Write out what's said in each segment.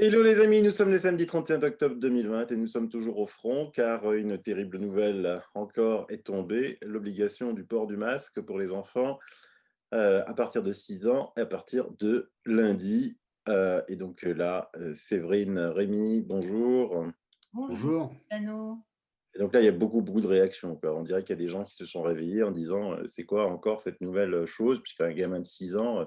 Hello les amis, nous sommes le samedi 31 octobre 2020 et nous sommes toujours au front car une terrible nouvelle encore est tombée, l'obligation du port du masque pour les enfants à partir de 6 ans et à partir de lundi. Et donc là, Séverine, Rémi, bonjour. Bonjour, Bonjour. Silvano. Et donc là, il y a beaucoup, beaucoup de réactions, quoi. On dirait qu'il y a des gens qui se sont réveillés en disant c'est quoi encore cette nouvelle chose, puisqu'un gamin de 6 ans,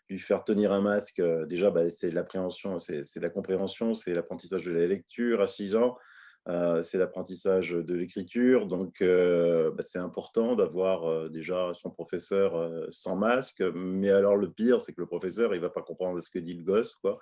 lui faire tenir un masque, déjà, bah, c'est l'appréhension, c'est la compréhension, c'est l'apprentissage de la lecture à 6 ans, c'est l'apprentissage de l'écriture. Donc, bah, c'est important d'avoir déjà son professeur sans masque. Mais alors, le pire, c'est que le professeur, il va pas comprendre ce que dit le gosse, quoi.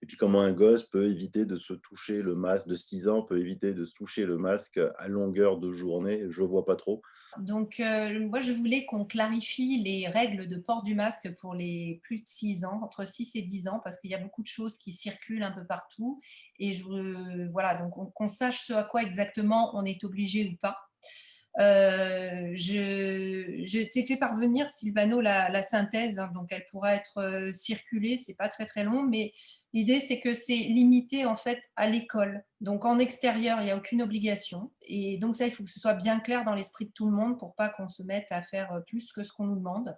Et puis, comment un gosse peut éviter de se toucher le masque de 6 ans, peut éviter de se toucher le masque à longueur de journée, je vois pas trop. Donc, moi, je voulais qu'on clarifie les règles de port du masque pour les plus de 6 ans, entre 6 et 10 ans, parce qu'il y a beaucoup de choses qui circulent un peu partout. Et voilà, donc qu'on sache ce à quoi exactement on est obligé ou pas. Je t'ai fait parvenir, Silvano, la synthèse, hein, donc elle pourra être circulée, c'est pas très très long, mais l'idée c'est que c'est limité en fait à l'école. Donc en extérieur, il n'y a aucune obligation. Et donc ça, il faut que ce soit bien clair dans l'esprit de tout le monde pour pas qu'on se mette à faire plus que ce qu'on nous demande.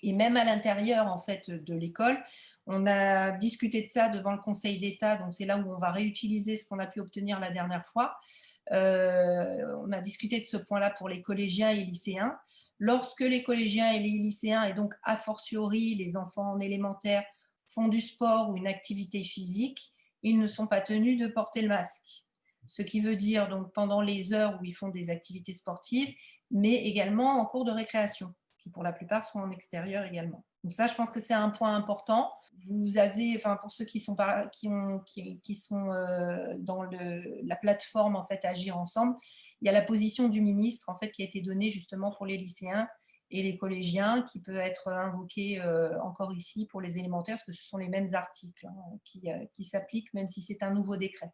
Et même à l'intérieur en fait de l'école, on a discuté de ça devant le Conseil d'État, donc c'est là où on va réutiliser ce qu'on a pu obtenir la dernière fois. On a discuté de ce point-là pour les collégiens et lycéens. Lorsque les collégiens et les lycéens, et donc a fortiori les enfants en élémentaire, font du sport ou une activité physique, ils ne sont pas tenus de porter le masque. Ce qui veut dire donc pendant les heures où ils font des activités sportives, mais également en cours de récréation, qui pour la plupart sont en extérieur également. Donc ça, je pense que c'est un point important. Vous avez, enfin pour ceux qui sont, qui sont dans la plateforme en fait Agir ensemble, il y a la position du ministre en fait qui a été donnée justement pour les lycéens et les collégiens, qui peut être invoquée encore ici pour les élémentaires, parce que ce sont les mêmes articles qui s'appliquent, même si c'est un nouveau décret.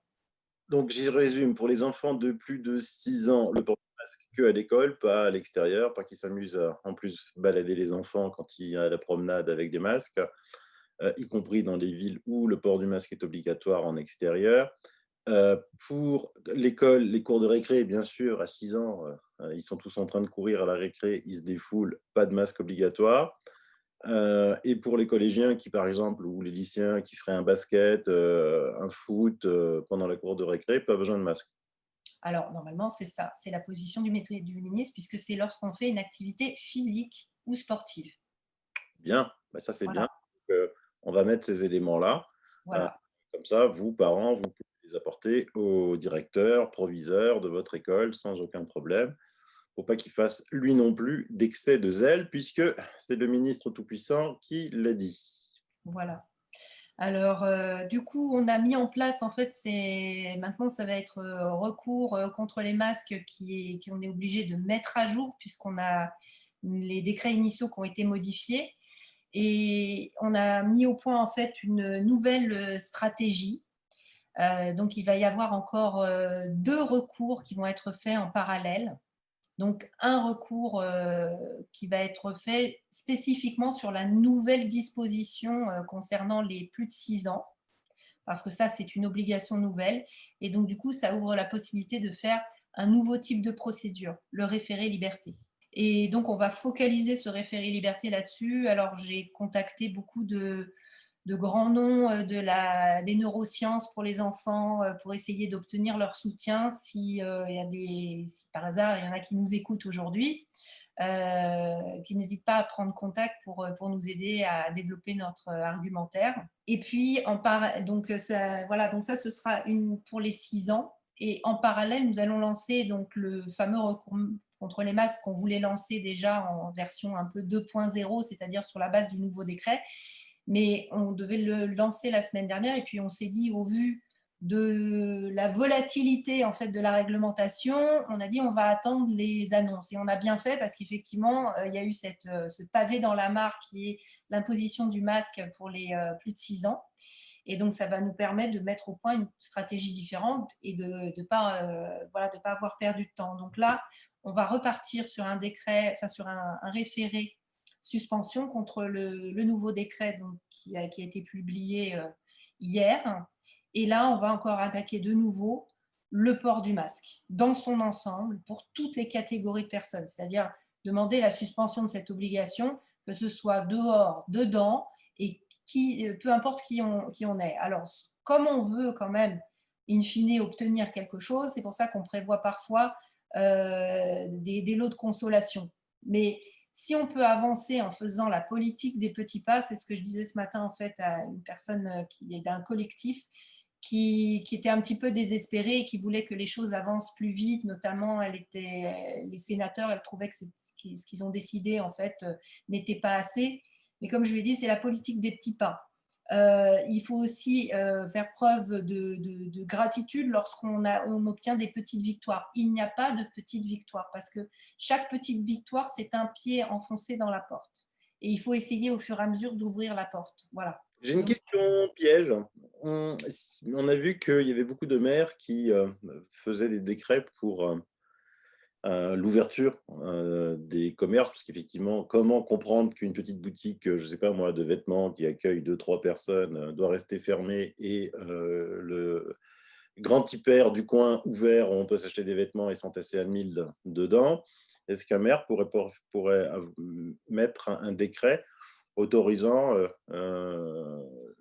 Donc, j'y résume, pour les enfants de plus de 6 ans, le port du masque que à l'école, pas à l'extérieur, pas qu'ils s'amusent à, en plus, balader les enfants quand il y a la promenade avec des masques, y compris dans les villes où le port du masque est obligatoire en extérieur. Pour l'école, les cours de récré, bien sûr, à 6 ans, ils sont tous en train de courir à la récré, ils se défoulent, pas de masque obligatoire. Et pour les collégiens qui, par exemple, ou les lycéens qui feraient un basket, un foot pendant la cour de récré, pas besoin de masque. Alors, normalement, c'est ça, c'est la position du ministre, puisque c'est lorsqu'on fait une activité physique ou sportive. Bien, bah ça c'est bien. Voilà, Donc, on va mettre ces éléments-là. Euh, voilà. Comme ça, vous, parents, vous pouvez les apporter au directeur, proviseur de votre école sans aucun problème, pour pas qu'il fasse lui non plus d'excès de zèle, puisque c'est le ministre tout-puissant qui l'a dit. Voilà. Alors, du coup, on a mis en place, en fait, maintenant, ça va être recours contre les masques qu'on est obligé de mettre à jour, puisqu'on a les décrets initiaux qui ont été modifiés. Et on a mis au point, en fait, une nouvelle stratégie. Donc, il va y avoir encore deux recours qui vont être faits en parallèle. Donc, un recours qui va être fait spécifiquement sur la nouvelle disposition concernant les plus de 6 ans, parce que ça, c'est une obligation nouvelle. Et donc, du coup, ça ouvre la possibilité de faire un nouveau type de procédure, le référé liberté. Et donc, on va focaliser ce référé liberté là-dessus. Alors, j'ai contacté beaucoup de grands noms des neurosciences pour les enfants pour essayer d'obtenir leur soutien si par hasard il y en a qui nous écoutent aujourd'hui, qui n'hésitent pas à prendre contact pour nous aider à développer notre argumentaire. Et puis, voilà, donc ça, ce sera pour les 6 ans. Et en parallèle, nous allons lancer donc le fameux recours contre les masques qu'on voulait lancer déjà en version un peu 2.0, c'est-à-dire sur la base du nouveau décret. Mais on devait le lancer la semaine dernière et puis on s'est dit, au vu de la volatilité en fait de la réglementation, on a dit on va attendre les annonces. Et on a bien fait parce qu'effectivement, il y a eu ce pavé dans la mare qui est l'imposition du masque pour les plus de 6 ans. Et donc, ça va nous permettre de mettre au point une stratégie différente et de ne pas, voilà, de pas avoir perdu de temps. Donc là, on va repartir sur un décret, enfin sur un référé suspension contre le nouveau décret donc, qui a été publié hier. Et là, on va encore attaquer de nouveau le port du masque dans son ensemble pour toutes les catégories de personnes, c'est-à-dire demander la suspension de cette obligation, que ce soit dehors, dedans, et peu importe qui on est. Alors, comme on veut quand même, in fine, obtenir quelque chose, c'est pour ça qu'on prévoit parfois des lots de consolation. Mais si on peut avancer en faisant la politique des petits pas, c'est ce que je disais ce matin en fait à une personne qui est d'un collectif qui était un petit peu désespérée et qui voulait que les choses avancent plus vite. Notamment, les sénateurs, elle trouvait que ce qu'ils ont décidé en fait n'était pas assez. Mais comme je lui ai dit, c'est la politique des petits pas. Il faut aussi faire preuve de gratitude lorsqu'on on obtient des petites victoires. Il n'y a pas de petites victoires parce que chaque petite victoire, c'est un pied enfoncé dans la porte. Et il faut essayer au fur et à mesure d'ouvrir la porte. Voilà. J'ai une Donc, question piège. On a vu qu'il y avait beaucoup de maires qui faisaient des décrets pour l'ouverture des commerces, parce qu'effectivement, comment comprendre qu'une petite boutique, je ne sais pas moi, de vêtements qui accueille deux, trois personnes, doit rester fermée et le grand hyper du coin ouvert où on peut s'acheter des vêtements et s'entasser à 1000 dedans. Est-ce qu'un maire pourrait mettre un décret autorisant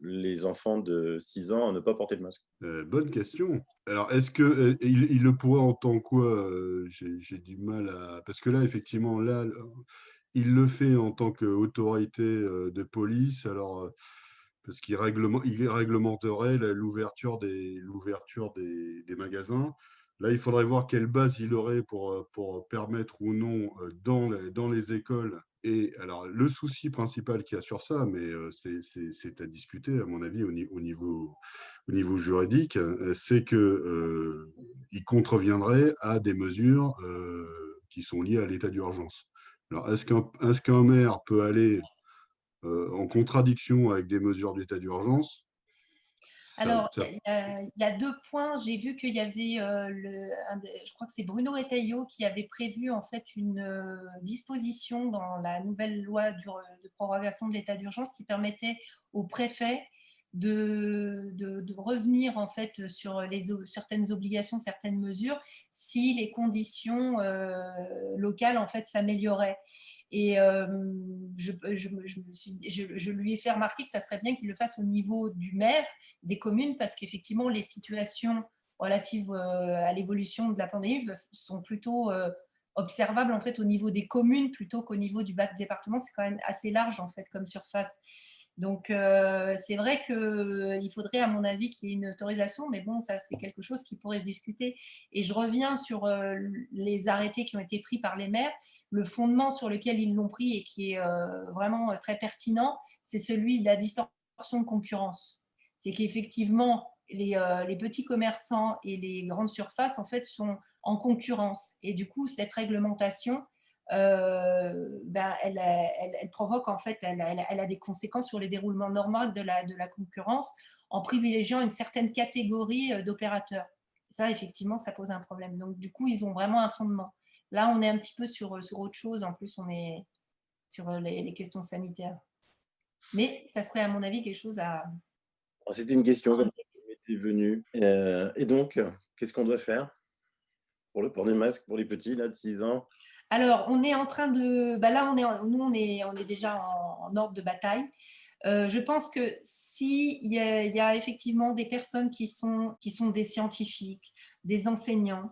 les enfants de 6 ans à ne pas porter de masque? Bonne question. Alors, est-ce que il le pourrait en tant que quoi? J'ai du mal à parce que là, effectivement, là, il le fait en tant qu'autorité de police. Alors, parce il réglementerait l'ouverture des magasins. Là, il faudrait voir quelle base il aurait pour permettre ou non dans les écoles. Et alors, le souci principal qu'il y a sur ça, mais c'est à discuter, à mon avis, au niveau juridique, c'est que il contreviendrait à des mesures qui sont liées à l'état d'urgence. Alors, est-ce qu'un maire peut aller en contradiction avec des mesures d'état d'urgence? alors, il y a 2 points. J'ai vu qu'il y avait, je crois que c'est Bruno Retailleau qui avait prévu en fait une disposition dans la nouvelle loi de prorogation de l'état d'urgence qui permettait au préfet de revenir en fait sur certaines obligations, certaines mesures, si les conditions locales en fait s'amélioraient. Et je lui ai fait remarquer que ça serait bien qu'il le fasse au niveau du maire, des communes, parce qu'effectivement, les situations relatives à l'évolution de la pandémie sont plutôt observables en fait au niveau des communes plutôt qu'au niveau du département. C'est quand même assez large en fait comme surface. Donc, c'est vrai qu'il faudrait, à mon avis, qu'il y ait une autorisation, mais bon, ça, c'est quelque chose qui pourrait se discuter. Et je reviens sur les arrêtés qui ont été pris par les maires. Le fondement sur lequel ils l'ont pris et qui est vraiment très pertinent, c'est celui de la distorsion de concurrence. C'est qu'effectivement, les petits commerçants et les grandes surfaces, en fait, sont en concurrence. Et du coup, cette réglementation, elle provoque en fait, elle a des conséquences sur le déroulement normal de la concurrence en privilégiant une certaine catégorie d'opérateurs. Ça, effectivement, ça pose un problème. Donc, du coup, ils ont vraiment un fondement. Là, on est un petit peu sur autre chose. En plus, on est sur les questions sanitaires. Mais ça serait, à mon avis, quelque chose à… C'était une question comme ça qui m'était venue. Et donc, qu'est-ce qu'on doit faire pour le port du masque pour les petits là, de 6 ans? Alors, on est en train de… Bah là, nous, on est déjà en ordre de bataille. Je pense que s'il y a effectivement des personnes qui sont des scientifiques, des enseignants,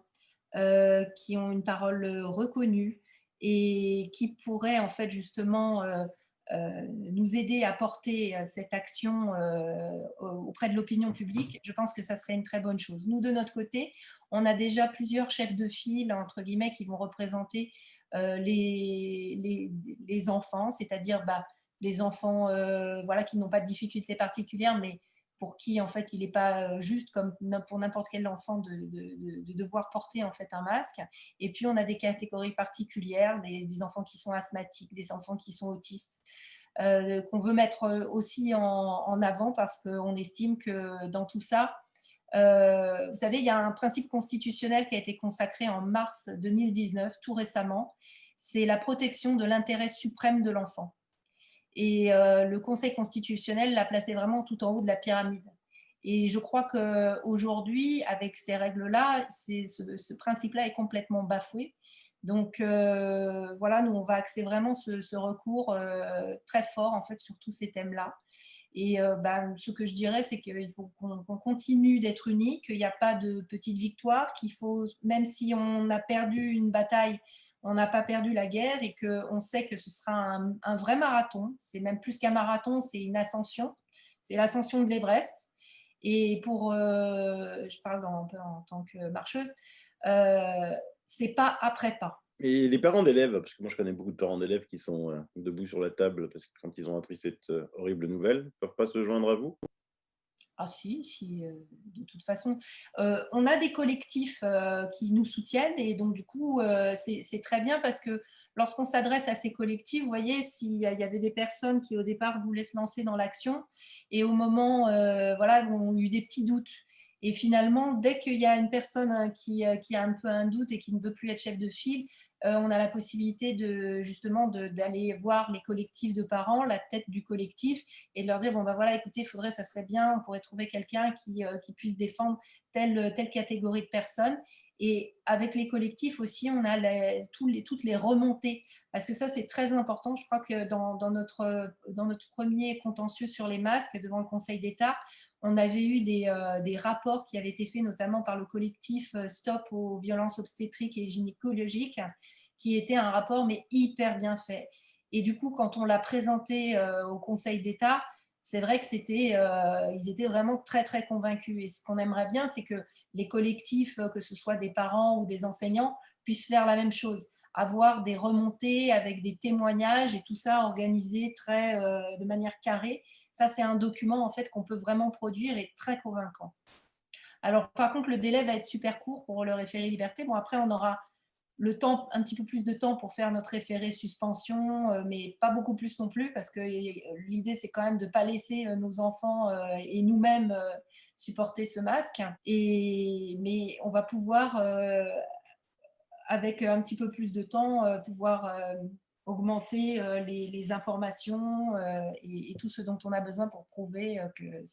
qui ont une parole reconnue et qui pourraient en fait justement nous aider à porter cette action auprès de l'opinion publique, je pense que ça serait une très bonne chose. Nous, de notre côté, on a déjà plusieurs chefs de file, entre guillemets, qui vont représenter les enfants, c'est-à-dire les enfants voilà, qui n'ont pas de difficultés particulières, mais pour qui en fait il n'est pas juste comme pour n'importe quel enfant de devoir porter en fait un masque. Et puis on a des catégories particulières, des enfants qui sont asthmatiques, des enfants qui sont autistes, qu'on veut mettre aussi en avant parce qu'on estime que dans tout ça, vous savez, il y a un principe constitutionnel qui a été consacré en mars 2019, tout récemment, c'est la protection de l'intérêt suprême de l'enfant. Et le Conseil constitutionnel l'a placé vraiment tout en haut de la pyramide. Et je crois qu'aujourd'hui, avec ces règles-là, ce principe-là est complètement bafoué. Donc voilà, nous, on va axer vraiment ce recours très fort en fait sur tous ces thèmes-là. Et ce que je dirais, c'est qu'il faut qu'on continue d'être unis, qu'il n'y a pas de petite victoire, qu'il faut, même si on a perdu une bataille, on n'a pas perdu la guerre et qu'on sait que ce sera un vrai marathon. C'est même plus qu'un marathon, c'est une ascension. C'est l'ascension de l'Everest. Et je parle un peu en tant que marcheuse, c'est pas après pas. Et les parents d'élèves, parce que moi je connais beaucoup de parents d'élèves qui sont debout sur la table parce que quand ils ont appris cette horrible nouvelle, ils ne peuvent pas se joindre à vous? Ah si, de toute façon, on a des collectifs, qui nous soutiennent et donc du coup, c'est très bien parce que lorsqu'on s'adresse à ces collectifs, vous voyez, s'il y avait des personnes qui au départ voulaient se lancer dans l'action et au moment, voilà, ont eu des petits doutes et finalement, dès qu'il y a une personne, qui a un peu un doute et qui ne veut plus être chef de file, on a la possibilité d'aller voir les collectifs de parents, la tête du collectif et de leur dire bon bah voilà écoutez ça serait bien on pourrait trouver quelqu'un qui puisse défendre telle catégorie de personnes et avec les collectifs aussi on a toutes les remontées parce que ça c'est très important je crois que dans notre premier contentieux sur les masques devant le Conseil d'État on avait eu des rapports qui avaient été faits notamment par le collectif Stop aux violences obstétriques et gynécologiques qui était un rapport mais hyper bien fait. Et du coup, quand on l'a présenté au Conseil d'État, c'est vrai que ils étaient vraiment très très convaincus. Et ce qu'on aimerait bien, c'est que les collectifs, que ce soit des parents ou des enseignants, puissent faire la même chose, avoir des remontées avec des témoignages et tout ça organisé de manière carrée. Ça, c'est un document en fait qu'on peut vraiment produire et très convaincant. Alors, par contre, le délai va être super court pour le référé liberté. Bon, après, on aura le temps, un petit peu plus de temps pour faire notre référé suspension, mais pas beaucoup plus non plus, parce que l'idée, c'est quand même de ne pas laisser nos enfants et nous-mêmes supporter ce masque. Mais on va pouvoir, avec un petit peu plus de temps, pouvoir augmenter les informations et tout ce dont on a besoin pour prouver que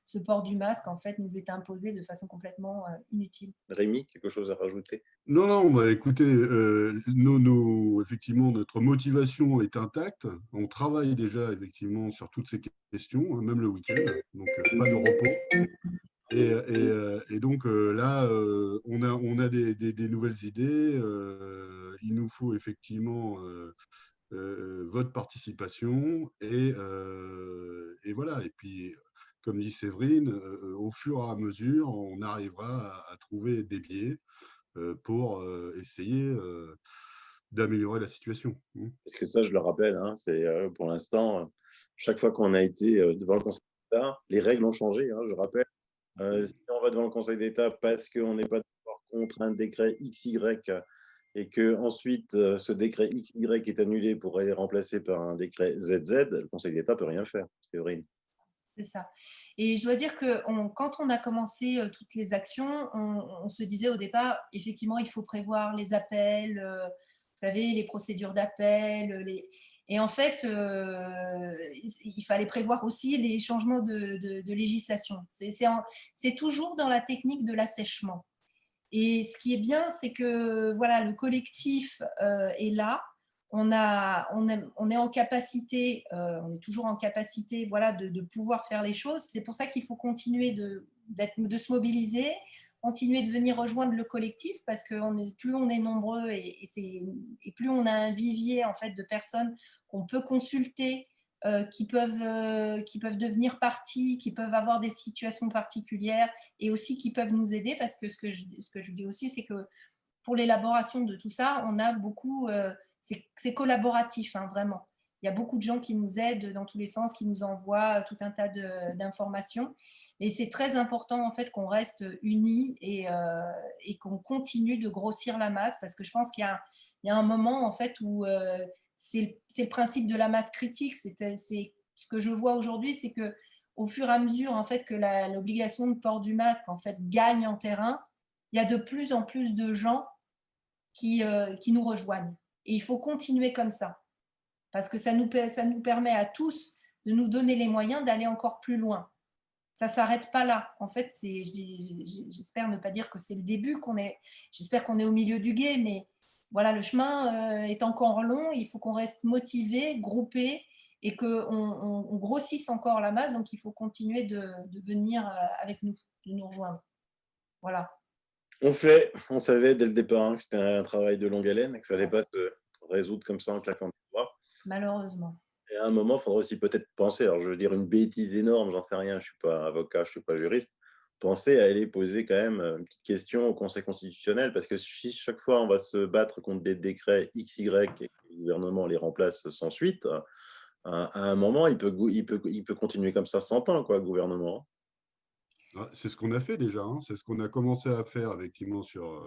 ce port du masque, en fait, nous est imposé de façon complètement inutile. Rémi, quelque chose à rajouter? Non, non, bah, écoutez, effectivement, notre motivation est intacte. On travaille déjà effectivement sur toutes ces questions, hein, même le week-end, donc pas de repos. Et donc là, on a des nouvelles idées. Il nous faut effectivement votre participation et voilà. Et puis, comme dit Séverine, au fur et à mesure, on arrivera à trouver des biais pour essayer d'améliorer la situation. Parce que ça, je le rappelle, hein, c'est pour l'instant, chaque fois qu'on a été devant le Conseil d'État, les règles ont changé, hein, je rappelle. Si on va devant le Conseil d'État parce qu'on n'est pas d'accord contre un décret XY et qu'ensuite ce décret XY est annulé pour être remplacé par un décret ZZ, le Conseil d'État ne peut rien faire, c'est vrai. C'est ça. Et je dois dire que quand on a commencé toutes les actions, on se disait au départ, effectivement, il faut prévoir les appels, vous savez, les procédures d'appel. Et en fait, il fallait prévoir aussi les changements de législation. C'est toujours dans la technique de l'assèchement. Et ce qui est bien, c'est que voilà, le collectif est là. On est en capacité, on est toujours en capacité voilà, de pouvoir faire les choses. C'est pour ça qu'il faut continuer de se mobiliser, continuer de venir rejoindre le collectif parce que plus on est nombreux et plus on a un vivier en fait, de personnes qu'on peut consulter, qui peuvent devenir partie, qui peuvent avoir des situations particulières et aussi qui peuvent nous aider parce que ce que je dis aussi, c'est que pour l'élaboration de tout ça, on a beaucoup, c'est collaboratif, hein, vraiment. Il y a beaucoup de gens qui nous aident dans tous les sens, qui nous envoient tout un tas d'informations. Et c'est très important en fait qu'on reste unis et qu'on continue de grossir la masse parce que je pense il y a un moment en fait où c'est le principe de la masse critique. Ce que je vois aujourd'hui, c'est que au fur et à mesure en fait que l'obligation de port du masque en fait gagne en terrain, il y a de plus en plus de gens qui nous rejoignent. Et il faut continuer comme ça, parce que ça nous permet à tous de nous donner les moyens d'aller encore plus loin. Ça s'arrête pas là. En fait, j'espère ne pas dire que c'est le début, j'espère qu'on est au milieu du gué, mais voilà, le chemin est encore long. Il faut qu'on reste motivé, groupé et qu'on grossisse encore la masse. Donc, il faut continuer de venir avec nous, de nous rejoindre. Voilà. On savait dès le départ que c'était un travail de longue haleine et que ça n'allait Ouais. pas se résoudre comme ça en claquant des doigts. Malheureusement. Et à un moment, il faudra aussi peut-être penser, alors je veux dire une bêtise énorme, j'en sais rien, je ne suis pas avocat, je ne suis pas juriste, penser à aller poser quand même une petite question au Conseil constitutionnel, parce que si chaque fois on va se battre contre des décrets XY et que le gouvernement les remplace sans suite, à un moment, il peut continuer comme ça 100 ans, quoi, le gouvernement. Ah, c'est ce qu'on a fait déjà, hein. C'est ce qu'on a commencé à faire effectivement sur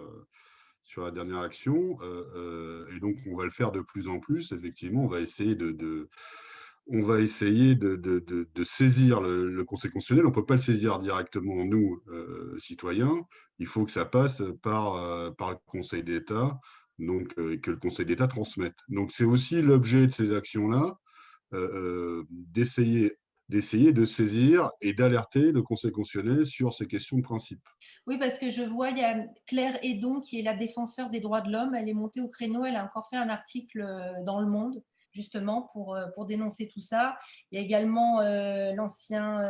la dernière action. Et donc, on va le faire de plus en plus. Effectivement, on va essayer de saisir le Conseil constitutionnel. On ne peut pas le saisir directement, nous, citoyens. Il faut que ça passe par le Conseil d'État, donc, et que le Conseil d'État transmette. Donc, c'est aussi l'objet de ces actions-là, d'essayer de saisir et d'alerter le Conseil constitutionnel sur ces questions de principe. Oui, parce que je vois, il y a Claire Hédon, qui est la défenseure des droits de l'homme. Elle est montée au créneau. Elle a encore fait un article dans Le Monde, justement, pour dénoncer tout ça. Il y a également un ancien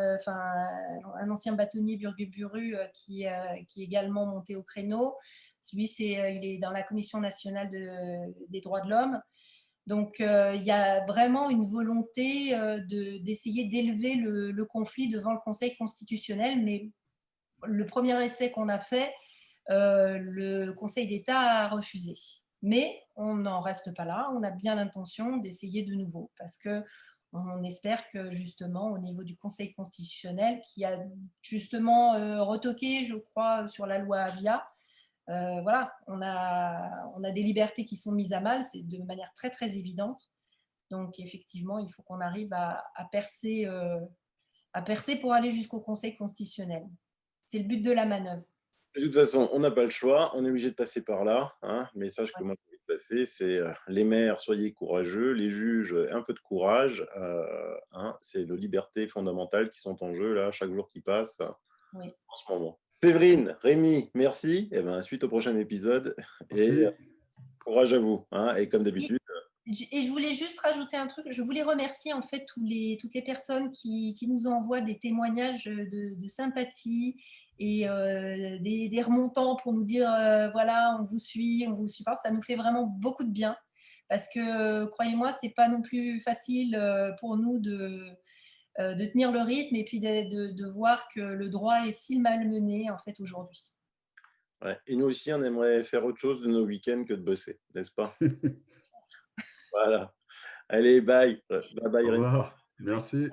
bâtonnier, Burgu-Buru, qui est également monté au créneau. Lui, il est dans la Commission nationale des droits de l'homme. Donc, il y a vraiment une volonté d'essayer d'élever le conflit devant le Conseil constitutionnel, mais le premier essai qu'on a fait, le Conseil d'État a refusé. Mais on n'en reste pas là, on a bien l'intention d'essayer de nouveau, parce qu'on espère que justement au niveau du Conseil constitutionnel, qui a justement retoqué, je crois, sur la loi Avia, voilà, on a des libertés qui sont mises à mal, c'est de manière très très évidente. Donc effectivement, il faut qu'on arrive à percer pour aller jusqu'au Conseil constitutionnel. C'est le but de la manœuvre. De toute façon, on n'a pas le choix, on est obligé de passer par là, hein. Le message que Ouais. moi j'ai envie de passer, c'est les maires, soyez courageux, les juges, un peu de courage, hein, c'est nos libertés fondamentales qui sont en jeu là, chaque jour qui passe Oui. en ce moment. Séverine, Rémi, merci. Et ben, suite au prochain épisode et Merci. courage à vous, hein. Et comme d'habitude, Et je voulais juste rajouter un truc. Je voulais remercier en fait toutes les personnes qui nous envoient des témoignages de sympathie et des remontants pour nous dire voilà, on vous suit pas. Ça nous fait vraiment beaucoup de bien parce que croyez-moi, c'est pas non plus facile pour nous de tenir le rythme et puis de voir que le droit est si malmené en fait aujourd'hui. ouais. Et nous aussi, on aimerait faire autre chose de nos week-ends que de bosser, n'est-ce pas? Voilà. Allez, bye. Bye bye Au Rémi. revoir. Merci.